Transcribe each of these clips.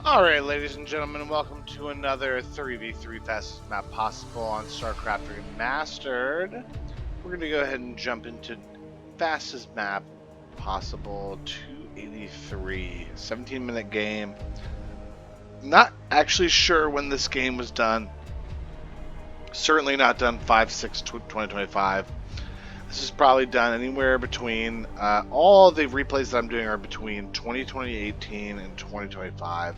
Alright, ladies and gentlemen, welcome to another 3v3 fastest map possible on StarCraft Remastered. We're going to go ahead and jump into fastest map possible 283, 17-minute game. Not actually sure when this game was done. Certainly not done 5/6/2025. This is probably done anywhere between, all the replays that I'm doing are between 2018 and 2025.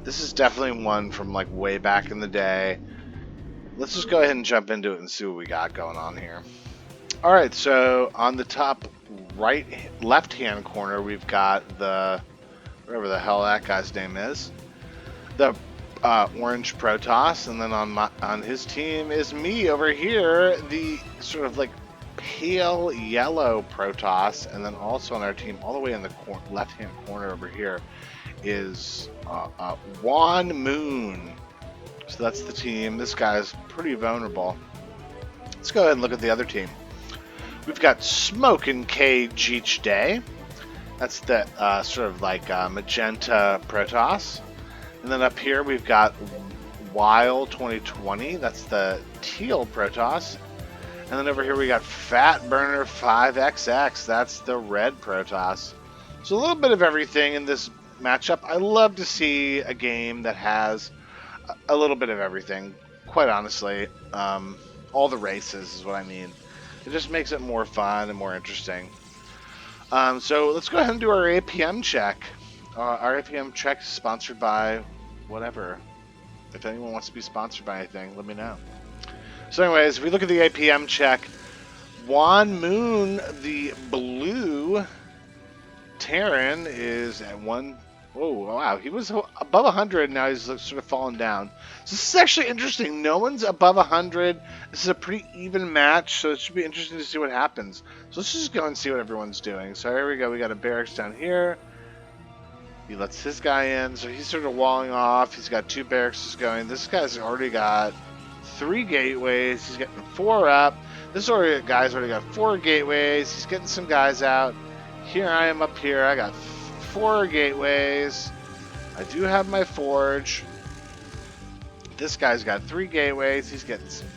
This is definitely one from like way back in the day. Let's just go ahead and jump into it and see what we got going on here. Alright, so on the top left hand corner we've got the, whatever the hell that guy's name is, the orange Protoss, and then on his team is me over here, the sort of like pale yellow Protoss, and then also on our team all the way in the left hand corner over here is Juan Moon. So that's the team. This guy's pretty vulnerable. Let's go ahead and look at the other team. We've got Smokin' K Jeech Day. That's the sort of like magenta Protoss. And then up here we've got Wild 2020. That's the teal Protoss. And then over here we got Fat Burner 5XX. That's the red Protoss. So a little bit of everything in this matchup. I love to see a game that has a little bit of everything, quite honestly. All the races is what I mean. It just makes it more fun and more interesting. So let's go ahead and do our APM check. Our APM check is sponsored by whatever. If anyone wants to be sponsored by anything, let me know. So anyways, if we look at the APM check, Juan Moon, the blue Terran, is at one. Oh, wow. He was above 100, now he's sort of fallen down. So this is actually interesting. No one's above 100. This is a pretty even match, so it should be interesting to see what happens. So let's just go and see what everyone's doing. So here we go. We got a barracks down here. He lets his guy in, so he's sort of walling off. He's got 2 barracks going. This guy's already got 3 gateways. He's getting 4 up. This guy's already got 4 gateways. He's getting some guys out. Here I am up here. I got 4 gateways. I do have my forge. This guy's got 3 gateways. He's getting some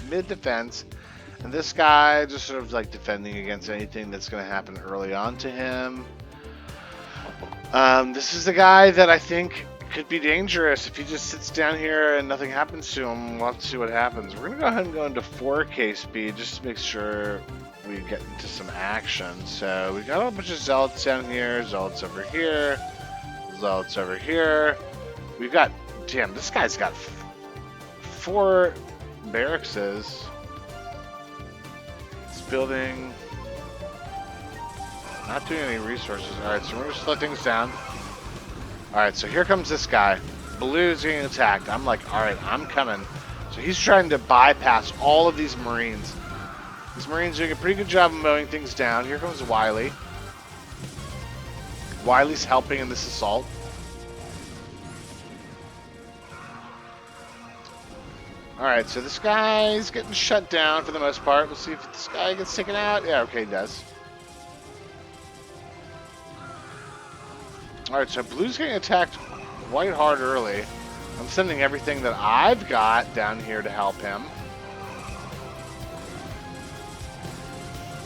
mid defense. And this guy just sort of like defending against anything that's going to happen early on to him. This is the guy that I think could be dangerous if he just sits down here and nothing happens to him. We'll have to see what happens. We're going to go ahead and go into 4K speed just to make sure we get into some action. So we got a bunch of zealots down here, zealots over here, zealots over here. We've got, damn, this guy's got 4 barracks. It's building, not doing any resources. Alright, so we're going to slow things down. Alright, so here comes this guy. Blue's getting attacked. I'm like, alright, I'm coming. So he's trying to bypass all of these Marines. These Marines are doing a pretty good job of mowing things down. Here comes Wily. Wily's helping in this assault. Alright, so this guy's getting shut down for the most part. We'll see if this guy gets taken out. Yeah, okay, he does. Alright, so Blue's getting attacked quite hard early. I'm sending everything that I've got down here to help him.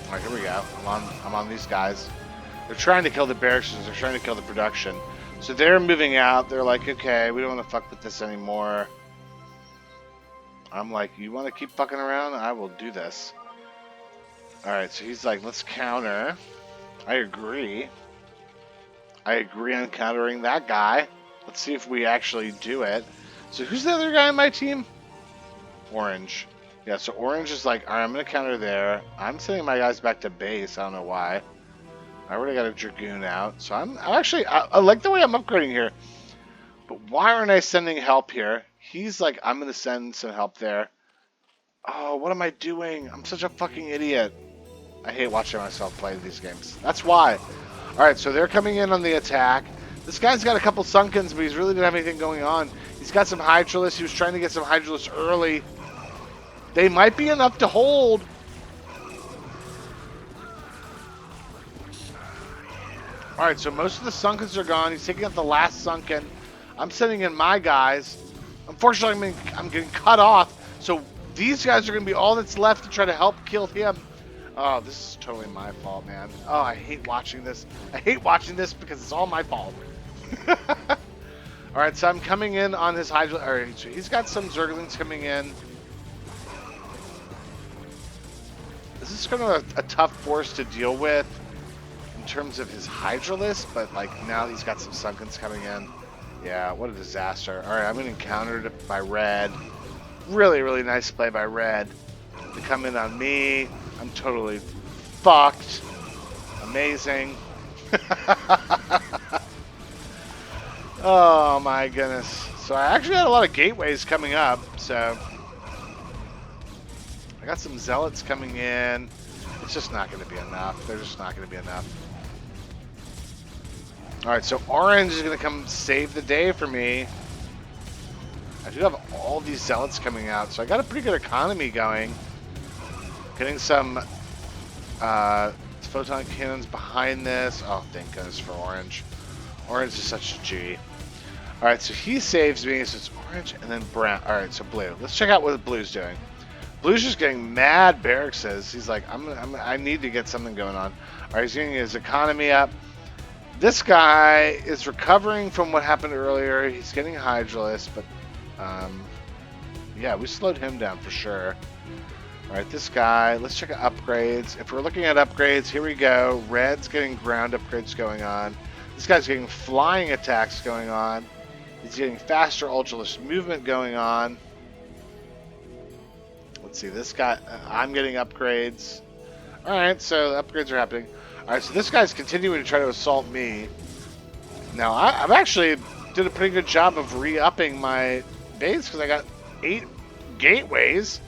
Alright, here we go. I'm on these guys. They're trying to kill the barracks. They're trying to kill the production. So they're moving out. They're like, okay, we don't want to fuck with this anymore. I'm like, you want to keep fucking around? I will do this. Alright, so he's like, let's counter. I agree. I agree on countering that guy. Let's see if we actually do it. So who's the other guy on my team? Orange. Yeah, so Orange is like, alright, I'm going to counter there. I'm sending my guys back to base. I don't know why. I already got a Dragoon out. So I like the way I'm upgrading here. But why aren't I sending help here? He's like, I'm going to send some help there. Oh, what am I doing? I'm such a fucking idiot. I hate watching myself play these games. That's why. Alright, so they're coming in on the attack. This guy's got a couple Sunkens, but he's really didn't have anything going on. He's got some Hydralisks. He was trying to get some Hydralisks early. They might be enough to hold. Alright, so most of the Sunkens are gone. He's taking out the last Sunken. I'm sending in my guys. Unfortunately, I'm getting cut off. So these guys are going to be all that's left to try to help kill him. Oh, this is totally my fault, man. Oh, I hate watching this. I hate watching this because it's all my fault. Alright, so I'm coming in on his Hydra. Alright, so he's got some Zerglings coming in. This is kind of a tough force to deal with in terms of his Hydralisk, but like now he's got some Sunkens coming in. Yeah, what a disaster. Alright, I'm getting countered by Red. Really, really nice play by Red to come in on me. I'm totally fucked. Amazing. Oh my goodness. So I actually had a lot of gateways coming up, so I got some zealots coming in. It's just not going to be enough. They're just not going to be enough. Alright, so orange is going to come save the day for me. I do have all these zealots coming out, so I got a pretty good economy going. Getting some photon cannons behind this. Oh, thank goodness for orange. Orange is such a G. Alright, so he saves me, so it's orange and then brown. Alright, so blue. Let's check out what blue's doing. Blue's just getting mad barracks. He's like, I need to get something going on. Alright, he's getting his economy up. This guy is recovering from what happened earlier. He's getting Hydralisk, but yeah, we slowed him down for sure. Alright, this guy, let's check out upgrades. If we're looking at upgrades, here we go. Red's getting ground upgrades going on. This guy's getting flying attacks going on. He's getting faster Ultralisk movement going on. Let's see, this guy, I'm getting upgrades. Alright, so the upgrades are happening. Alright, so this guy's continuing to try to assault me. Now, I've actually did a pretty good job of re-upping my base because I got 8 gateways.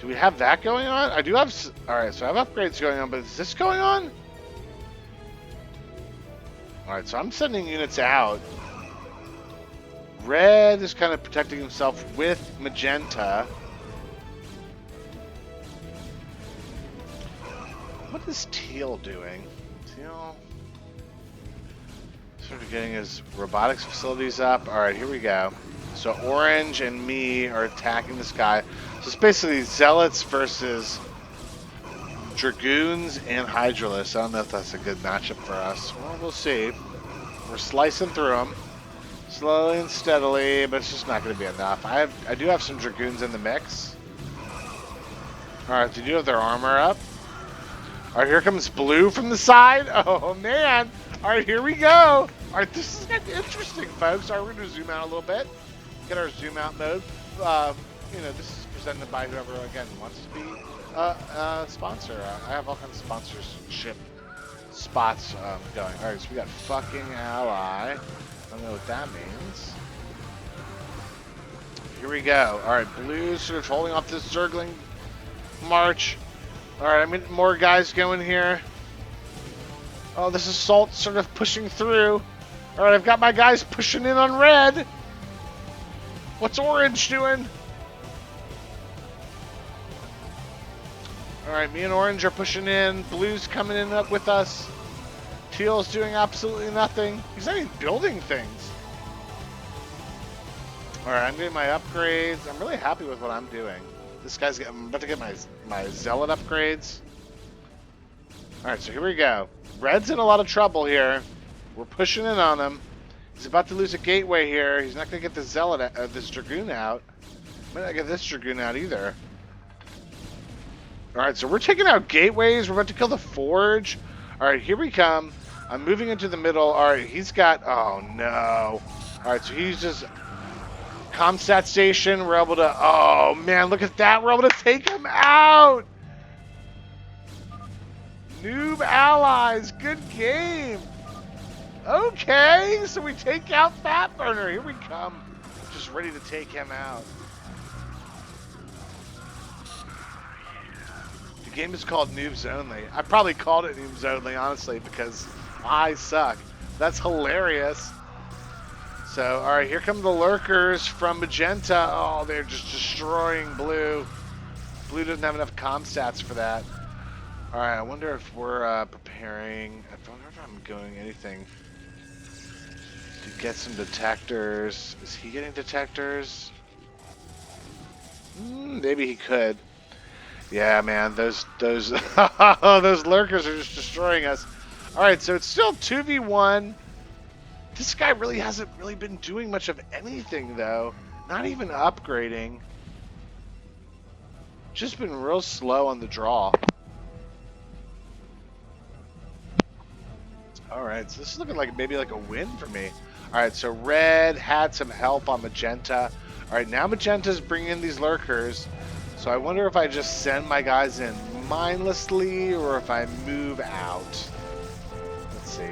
Do we have that going on? I do have... Alright, so I have upgrades going on, but is this going on? Alright, so I'm sending units out. Red is kind of protecting himself with magenta. What is teal doing? Teal... sort of getting his robotics facilities up. Alright, here we go. So orange and me are attacking this guy. So it's basically zealots versus dragoons and Hydralisk. I don't know if that's a good matchup for us. Well, we'll see. We're slicing through them slowly and steadily, but it's just not going to be enough. I do have some dragoons in the mix. Alright, they do have their armor up. Alright, here comes blue from the side. Oh man. Alright, here we go. Alright, this is getting interesting, folks. Alright, we're going to zoom out a little bit. Get our zoom out mode. You know, this is presented by whoever, again, wants to be a sponsor. I have all kinds of sponsorship spots going. Alright, so we got fucking ally. I don't know what that means. Here we go. Alright, blue's sort of holding off this Zergling march. Alright, I'm getting more guys going here. Oh, this assault sort of pushing through. Alright, I've got my guys pushing in on red. What's orange doing? Alright, me and orange are pushing in. Blue's coming in up with us. Teal's doing absolutely nothing. He's not even building things. Alright, I'm getting my upgrades. I'm really happy with what I'm doing. This guy's getting, I'm about to get my zealot upgrades. Alright, so here we go. Red's in a lot of trouble here. We're pushing in on him. He's about to lose a gateway here. He's not going to get the zealot, this dragoon out. Might not get this dragoon out either. Alright, so we're taking out gateways. We're about to kill the forge. Alright, here we come. I'm moving into the middle. Alright, he's got... Oh, no. Alright, so he's just... Comstat station. We're able to... Oh, man, look at that. We're able to take him out. Noob allies. Good game. Okay, so we take out Fat Burner. Here we come. Just ready to take him out. The game is called Noobs Only. I probably called it Noobs Only, honestly, because I suck. That's hilarious. So, alright, here come the lurkers from Magenta. Oh, they're just destroying blue. Blue doesn't have enough comm stats for that. Alright, I wonder if we're preparing... I wonder if I'm going anything To get some detectors. Is he getting detectors? Maybe he could. Yeah, man, those those lurkers are just destroying us. All right, so it's still 2v1. This guy really hasn't really been doing much of anything though. Not even upgrading. Just been real slow on the draw. All right, so this is looking like maybe like a win for me. All right, so red had some help on magenta. All right, now magenta's bringing in these lurkers. So I wonder if I just send my guys in mindlessly or if I move out. Let's see.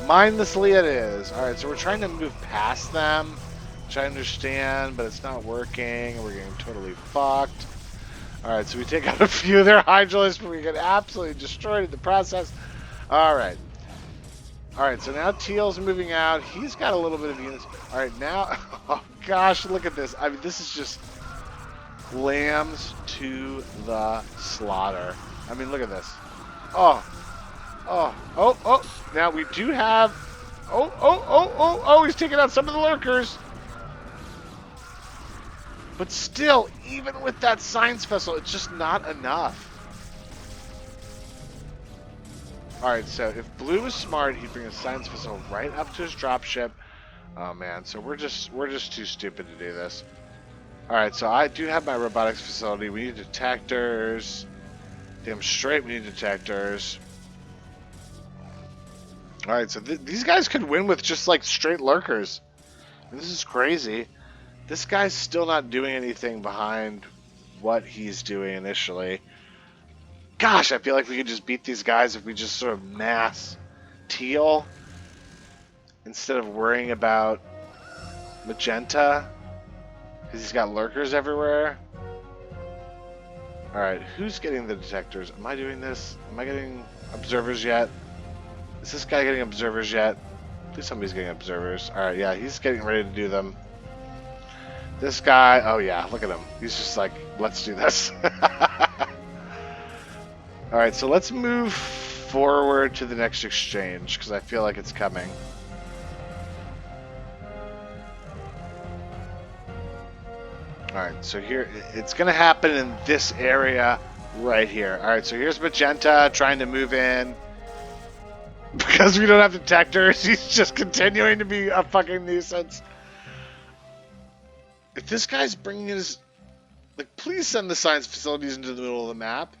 Mindlessly it is. All right, so we're trying to move past them, which I understand, but it's not working. We're getting totally fucked. All right, so we take out a few of their Hydralisks, but we get absolutely destroyed in the process. All right. All right, so now Teal's moving out. He's got a little bit of units. All right, now, oh gosh, look at this. I mean, this is just lambs to the slaughter. I mean, look at this. Oh, oh, oh, oh. Now we do have, oh, he's taking out some of the lurkers. But still, even with that science vessel, it's just not enough. Alright, so if Blue was smart, he'd bring a science vessel right up to his dropship. Oh man, so we're just too stupid to do this. Alright, so I do have my robotics facility. We need detectors. Damn straight we need detectors. Alright, so these guys could win with just like straight lurkers. And this is crazy. This guy's still not doing anything behind what he's doing initially. Gosh, I feel like we could just beat these guys if we just sort of mass Teal instead of worrying about magenta because he's got lurkers everywhere. Alright, who's getting the detectors? Am I doing this? Am I getting observers yet? Is this guy getting observers yet? Please somebody's getting observers. Alright, yeah, he's getting ready to do them. This guy, oh yeah, look at him. He's just like, let's do this. Alright, so let's move forward to the next exchange, because I feel like it's coming. Alright, so here, it's going to happen in this area right here. Alright, so here's Magenta trying to move in. Because we don't have detectors, he's just continuing to be a fucking nuisance. If this guy's bringing his... Like, please send the science facilities into the middle of the map.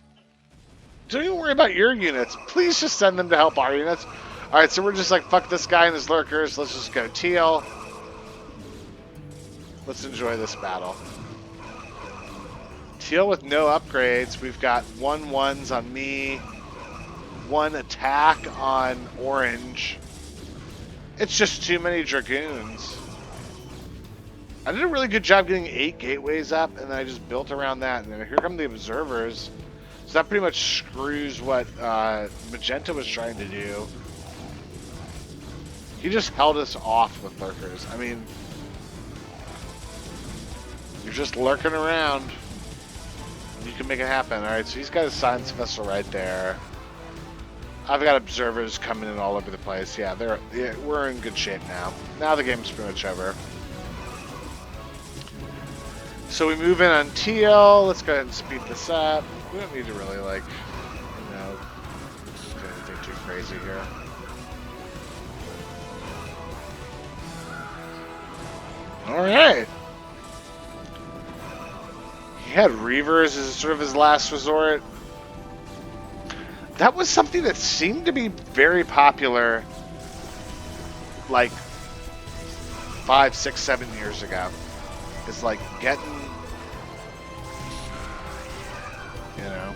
Don't even worry about your units. Please just send them to help our units. Alright, so we're just like, fuck this guy and his lurkers. Let's just go Teal. Let's enjoy this battle. Teal with no upgrades. We've got 1-1s on me. 1 attack on orange. It's just too many Dragoons. I did a really good job getting 8 gateways up, and then I just built around that. And then here come the observers. So that pretty much screws what Magenta was trying to do. He just held us off with lurkers. I mean, you're just lurking around. You can make it happen. Alright, so he's got a science vessel right there. I've got observers coming in all over the place. Yeah, we're in good shape now. Now the game's pretty much over. So we move in on Teal. Let's go ahead and speed this up. We don't need to really, like, you know, do anything too crazy here. Alright. He had Reavers as sort of his last resort. That was something that seemed to be very popular, like, 5, 6, 7 years ago. It's like getting... You know,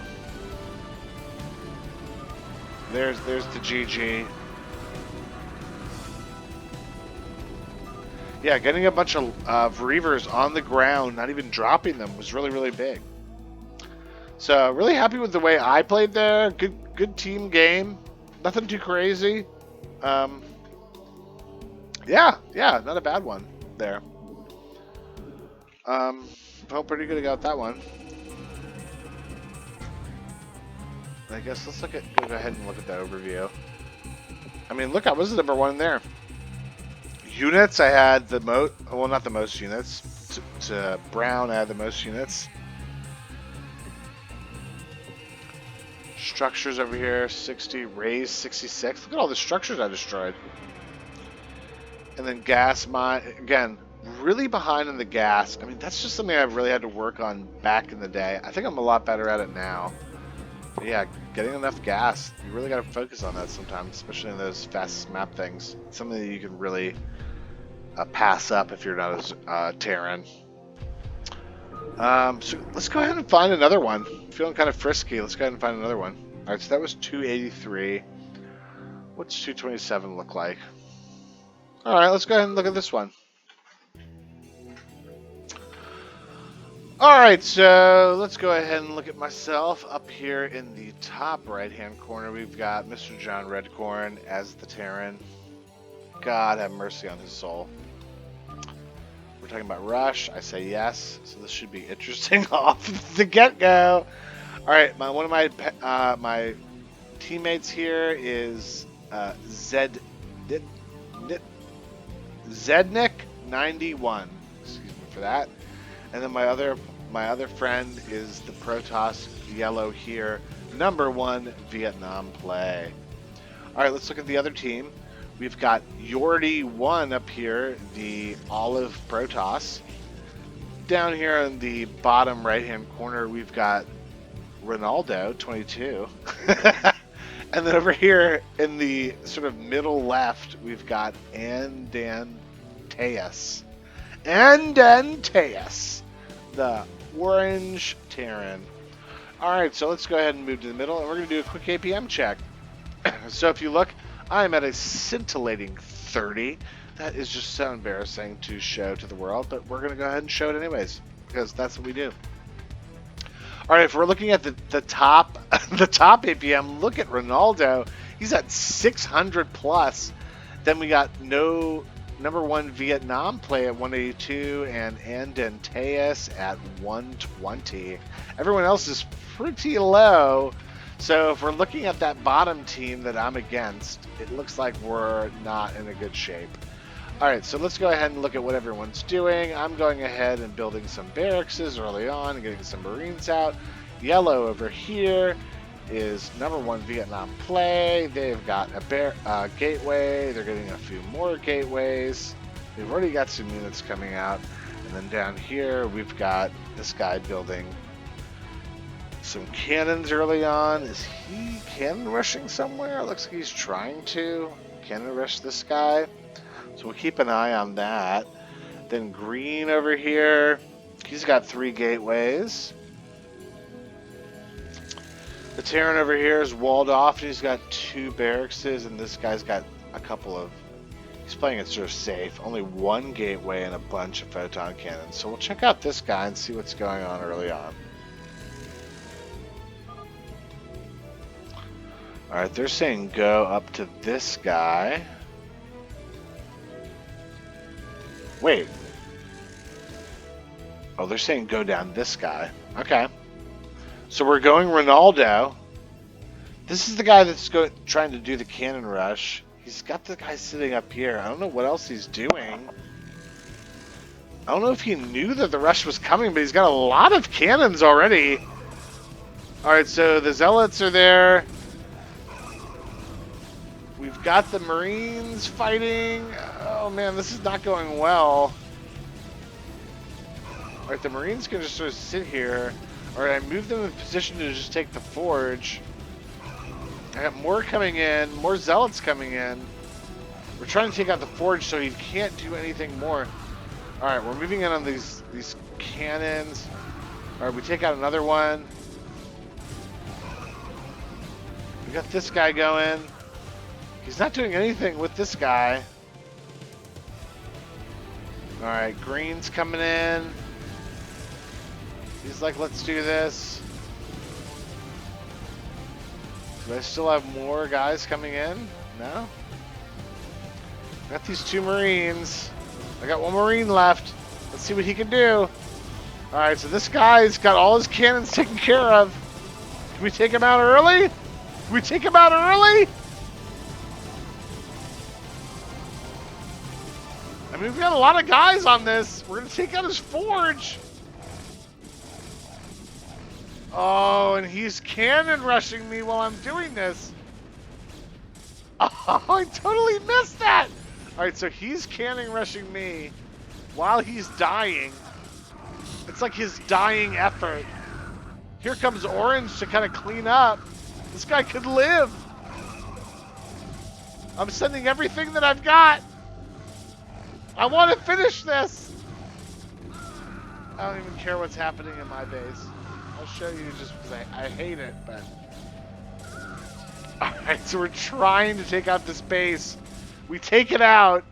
there's the GG. Yeah, getting a bunch of Reavers on the ground, not even dropping them, was really, really big. So really happy with the way I played there. Good team game. Nothing too crazy. Yeah, not a bad one there. Felt pretty good about that one. I guess let's go ahead and look at that overview. I mean, look, I was the #1 there. units, I had the most. Well, not the most units. To Brown, I had the most units. Structures over here, 60. Raised, 66. Look at all the structures I destroyed. And then gas mine, again, really behind in the gas. I mean, that's just something I've really had to work on back in the day. I think I'm a lot better at it now. But yeah, getting enough gas, you really got to focus on that sometimes, especially in those fastest map things. It's something that you can really pass up if you're not as Terran. So let's go ahead and find another one. I'm feeling kind of frisky. Let's go ahead and find another one. All right, so that was 283. What's 227 look like? All right, let's go ahead and look at this one. All right, so let's go ahead and look at myself. Up here in the top right-hand corner, we've got Mr. John Redcorn as the Terran. God have mercy on his soul. We're talking about Rush. I say yes, so this should be interesting off the get-go. All right, one of my teammates here is Zednik91. Excuse me for that. And then my other friend is the Protoss Yellow here, #1 Vietnam play. All right, let's look at the other team. We've got Yordi1 up here, the Olive Protoss. Down here in the bottom right-hand corner, we've got Ronaldo 22. And then over here in the sort of middle left, we've got Andanteus. Andanteus, the Orange Terran. All right, so let's go ahead and move to the middle, and we're going to do a quick APM check. So if you look, I'm at a scintillating 30. That is just so embarrassing to show to the world, but we're going to go ahead and show it anyways, because that's what we do. All right, if we're looking at the top the top APM, look at Ronaldo. He's at 600 plus. Then we got #1 Vietnam play at 182 and Andanteus at 120. Everyone else is pretty low. So if we're looking at that bottom team that I'm against, it looks like we're not in a good shape. All right, so let's go ahead and look at what everyone's doing. I'm going ahead and building some barracks early on and getting some Marines out. Yellow over here is #1 Vietnam play. They've got a gateway. They're getting a few more gateways. We've already got some units coming out. And then down here, we've got this guy building some cannons early on. Is he cannon rushing somewhere? Looks like he's trying to cannon rush this guy. So we'll keep an eye on that. Then green over here, he's got 3 gateways. The Terran over here is walled off, and he's got 2 barracks, and this guy's got a couple of... He's playing it sort of safe. Only 1 gateway and a bunch of photon cannons. So we'll check out this guy and see what's going on early on. Alright, they're saying go up to this guy. Wait. Oh, they're saying go down this guy. Okay. So we're going Ronaldo. This is the guy that's trying to do the cannon rush. He's got the guy sitting up here. I don't know what else he's doing. I don't know if he knew that the rush was coming, but he's got a lot of cannons already. Alright, so the Zealots are there. We've got the Marines fighting. Oh man, this is not going well. Alright, the Marines can just sort of sit here. Alright, I moved them in position to just take the forge. I got more coming in, more Zealots coming in. We're trying to take out the forge so he can't do anything more. Alright, we're moving in on these cannons. Alright, we take out another one. We got this guy going. He's not doing anything with this guy. Alright, green's coming in. He's like, let's do this. Do I still have more guys coming in? No? Got these 2 Marines. I got 1 Marine left. Let's see what he can do. Alright, so this guy's got all his cannons taken care of. Can we take him out early? Can we take him out early? we've got a lot of guys on this. We're going to take out his forge. Oh, and he's cannon rushing me while I'm doing this. Oh, I totally missed that. All right, so he's cannon rushing me while he's dying. It's like his dying effort. Here comes Orange to kind of clean up. This guy could live. I'm sending everything that I've got. I want to finish this. I don't even care what's happening in my base. I'll show you just because I hate it, but... Alright, so we're trying to take out this base. We take it out.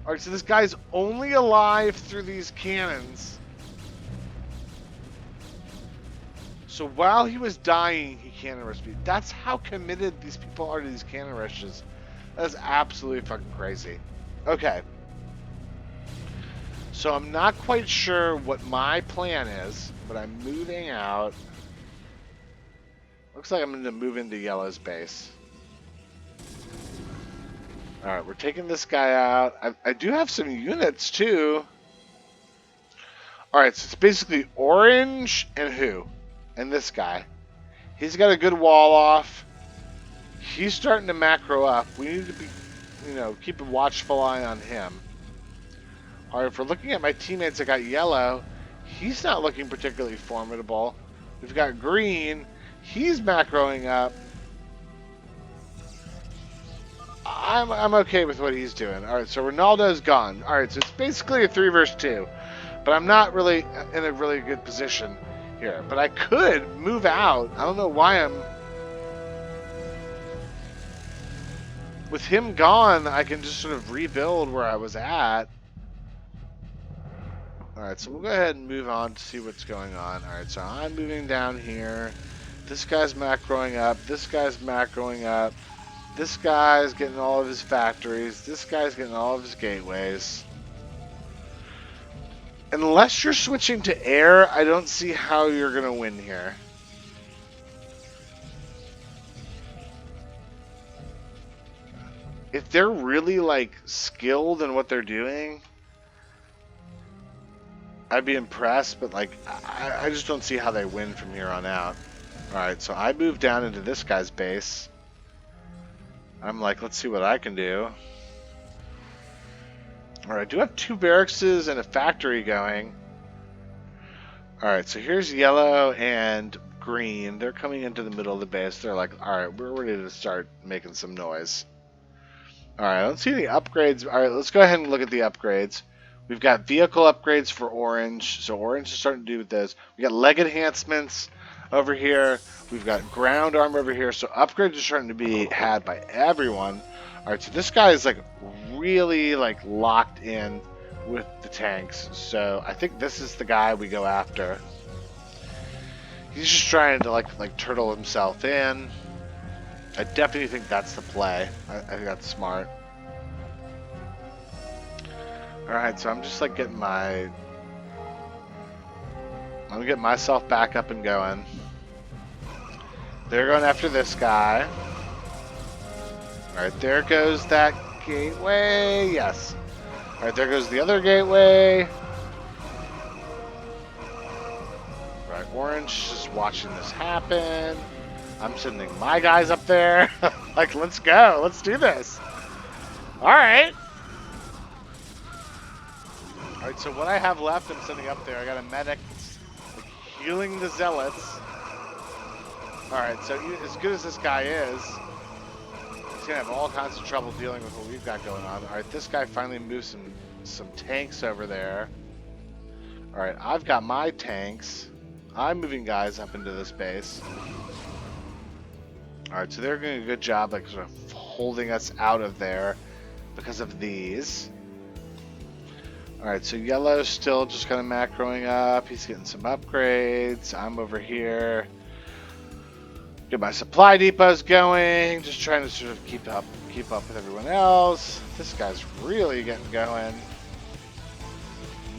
Alright, so this guy's only alive through these cannons. So while he was dying, he cannon rushed me. That's how committed these people are to these cannon rushes. That's absolutely fucking crazy. Okay. So I'm not quite sure what my plan is, but I'm moving out. Looks like I'm going to move into Yellow's base. Alright, we're taking this guy out. I do have some units, too. Alright, so it's basically Orange and who? And this guy. He's got a good wall off. He's starting to macro up. We need to be, keep a watchful eye on him. Alright, if we're looking at my teammates that got Yellow, he's not looking particularly formidable. We've got Green. He's macroing up. I'm okay with what he's doing. Alright, so Ronaldo's gone. Alright, so it's basically a 3 versus 2. But I'm not really in a really good position here. But I could move out. I don't know why I'm... With him gone, I can just sort of rebuild where I was at. Alright, so we'll go ahead and move on to see what's going on. Alright, so I'm moving down here. This guy's macroing up. This guy's macroing up. This guy's getting all of his factories. This guy's getting all of his gateways. Unless you're switching to air, I don't see how you're going to win here. If they're really, skilled in what they're doing, I'd be impressed, but, I just don't see how they win from here on out. Alright, so I moved down into this guy's base. I'm like, let's see what I can do. Alright, I do have 2 barracks and a factory going. Alright, so here's Yellow and Green. They're coming into the middle of the base. They're like, alright, we're ready to start making some noise. Alright, I don't see any upgrades. Alright, let's go ahead and look at the upgrades. We've got vehicle upgrades for Orange. So Orange is starting to do with this. We got leg enhancements over here. We've got ground armor over here. So upgrades are starting to be had by everyone. Alright, so this guy is really locked in with the tanks. So I think this is the guy we go after. He's just trying to turtle himself in. I definitely think that's the play. I think that's smart. Alright, so I'm just getting I'm gonna get myself back up and going. They're going after this guy. Alright, there goes that gateway. Yes. Alright, there goes the other gateway. Right, Orange just watching this happen. I'm sending my guys up there. Let's go. Let's do this. Alright. Alright, so what I have left, I'm sending up there. I got a medic healing the zealots. Alright, so as good as this guy is, he's gonna have all kinds of trouble dealing with what we've got going on. Alright, this guy finally moved some tanks over there. Alright, I've got my tanks. I'm moving guys up into this base. Alright, so they're doing a good job sort of holding us out of there because of these. Alright, so Yellow's still just kind of macroing up. He's getting some upgrades. I'm over here. Get my supply depots going. Just trying to sort of keep up with everyone else. This guy's really getting going.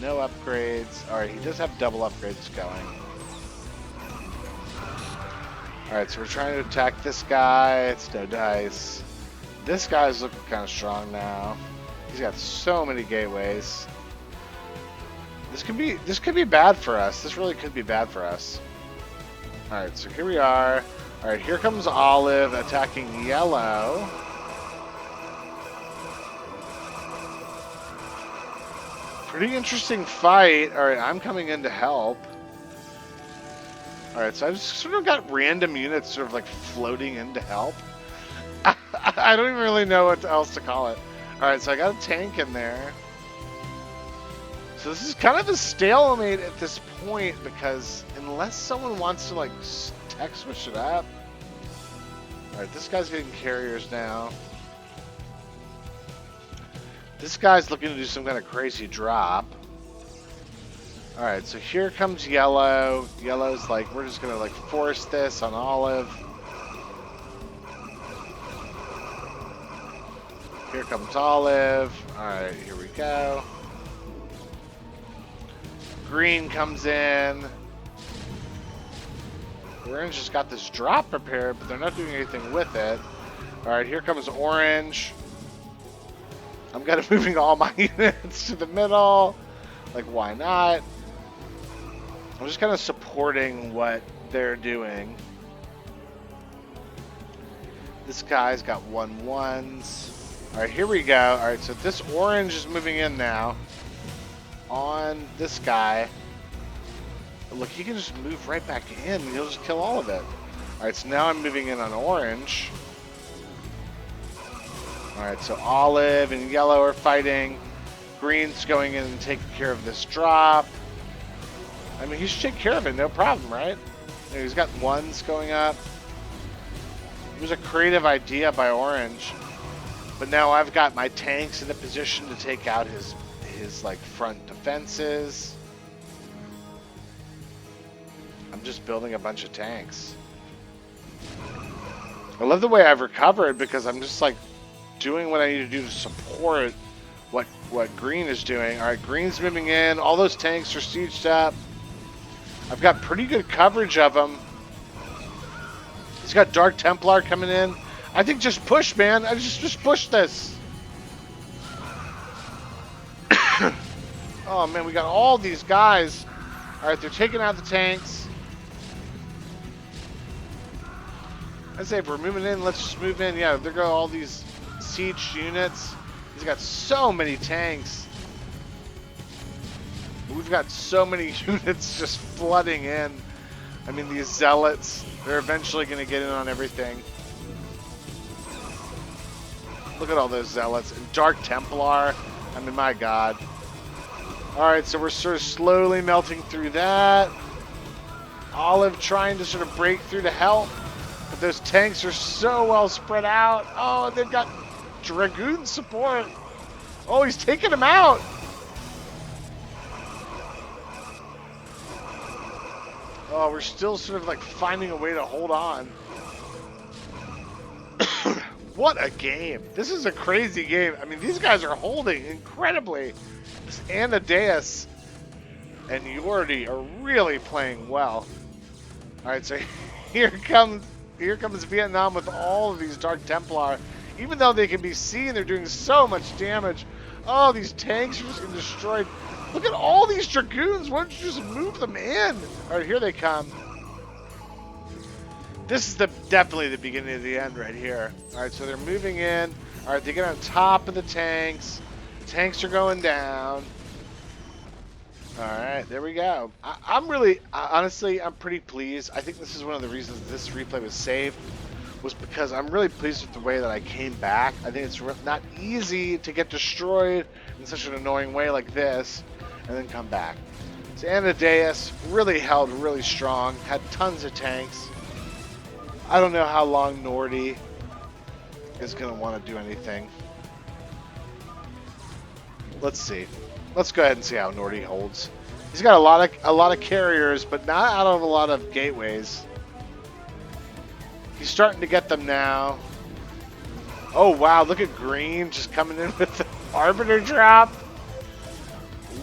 No upgrades. Alright, he does have double upgrades going. Alright, so we're trying to attack this guy. It's no dice. This guy's looking kind of strong now. He's got so many gateways. This could be bad for us. This really could be bad for us. Alright, so here we are. Alright, here comes Olive attacking Yellow. Pretty interesting fight. Alright, I'm coming in to help. Alright, so I just sort of got random units sort of like floating in to help. I don't even really know what else to call it. Alright, so I got a tank in there. So this is kind of a stalemate at this point because unless someone wants to like tech switch it up. Alright, this guy's getting carriers now. This guy's looking to do some kind of crazy drop. Alright, so here comes Yellow. Yellow's like, we're just gonna like force this on Olive. Here comes Olive. Alright, here we go. Green comes in. Orange just got this drop prepared, but they're not doing anything with it. Alright, here comes Orange. I'm kind of moving all my units to the middle. Like, why not? I'm just kind of supporting what they're doing. This guy's got 1-1s. Alright, here we go. Alright, so this Orange is moving in now. On this guy. Look, he can just move right back in. He'll just kill all of it. Alright, so now I'm moving in on Orange. Alright, so Olive and Yellow are fighting. Green's going in and taking care of this drop. I mean, he should take care of it, no problem, right? You know, he's got 1s going up. It was a creative idea by Orange. But now I've got my tanks in a position to take out his like front defenses. I'm just building a bunch of tanks. I love the way I've recovered because I'm just like doing what I need to do to support what Green is doing. Alright, Green's moving in. All those tanks are sieged up. I've got pretty good coverage of them. He's got Dark Templar coming in. I think just push, man. I just push this. Oh man, we got all these guys. Alright, they're taking out the tanks. I say if we're moving in, let's just move in. Yeah, there go all these siege units. He's got so many tanks. We've got so many units just flooding in. I mean, these zealots, they're eventually going to get in on everything. Look at all those zealots. And Dark Templar. I mean, my god. Alright, so we're sort of slowly melting through that. Olive trying to sort of break through to help. But those tanks are so well spread out. Oh, they've got Dragoon support. Oh, he's taking them out. Oh, we're still sort of like finding a way to hold on. What a game. This is a crazy game. I mean, these guys are holding incredibly. This Anadeus and Yordi are really playing well. Alright, so here comes Vietnam with all of these Dark Templar. Even though they can be seen, they're doing so much damage. Oh, these tanks are just getting destroyed. Look at all these Dragoons. Why don't you just move them in? Alright, here they come. This is definitely the beginning of the end right here. Alright, so they're moving in. Alright, they get on top of the tanks. Tanks are going down. Alright, there we go. I'm really, honestly, I'm pretty pleased. I think this is one of the reasons this replay was saved, was because I'm really pleased with the way that I came back. I think it's not easy to get destroyed in such an annoying way like this, and then come back. So Anadeus really held really strong, had tons of tanks. I don't know how long Nordy is going to want to do anything. Let's see. Let's go ahead and see how Nordy holds. He's got a lot of carriers, but not out of a lot of gateways. He's starting to get them now. Oh wow, look at Green just coming in with the Arbiter drop.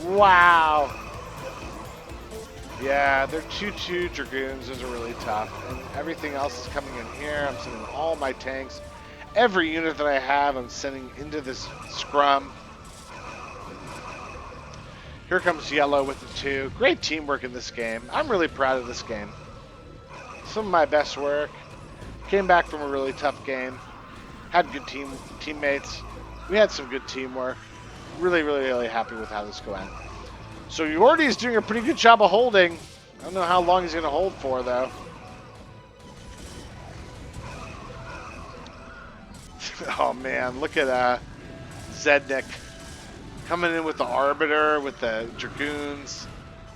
Wow. Yeah, they're 2-2 Dragoons. Those are really tough. And everything else is coming in here. I'm sending all my tanks. Every unit that I have, I'm sending into this scrum. Here comes yellow with the 2. Great teamwork in this game. I'm really proud of this game. Some of my best work. Came back from a really tough game. Had good teammates. We had some good teamwork. Really happy with how this went. So Yordi is doing a pretty good job of holding. I don't know how long he's going to hold for, though. Oh, man. Look at Zednik coming in with the Arbiter, with the Dragoons.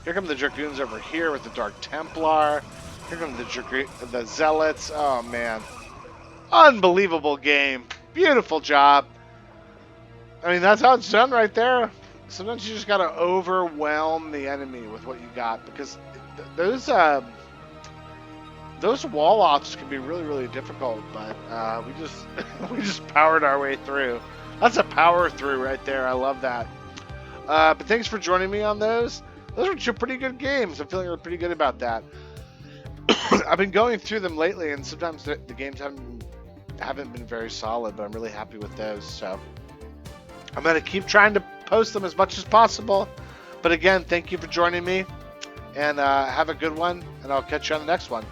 Here come the Dragoons over here with the Dark Templar. Here come the Zealots. Oh, man. Unbelievable game. Beautiful job. I mean, that's how it's done right there. Sometimes you just got to overwhelm the enemy with what you got, because those wall offs can be really difficult, but we just powered our way through. That's a power through right there. I love that. But thanks for joining me on those. Those were 2 pretty good games. I'm feeling pretty good about that. I've been going through them lately, and sometimes the games haven't been very solid, but I'm really happy with those. So I'm going to keep trying to post them as much as possible. But again, thank you for joining me, and have a good one, and I'll catch you on the next one.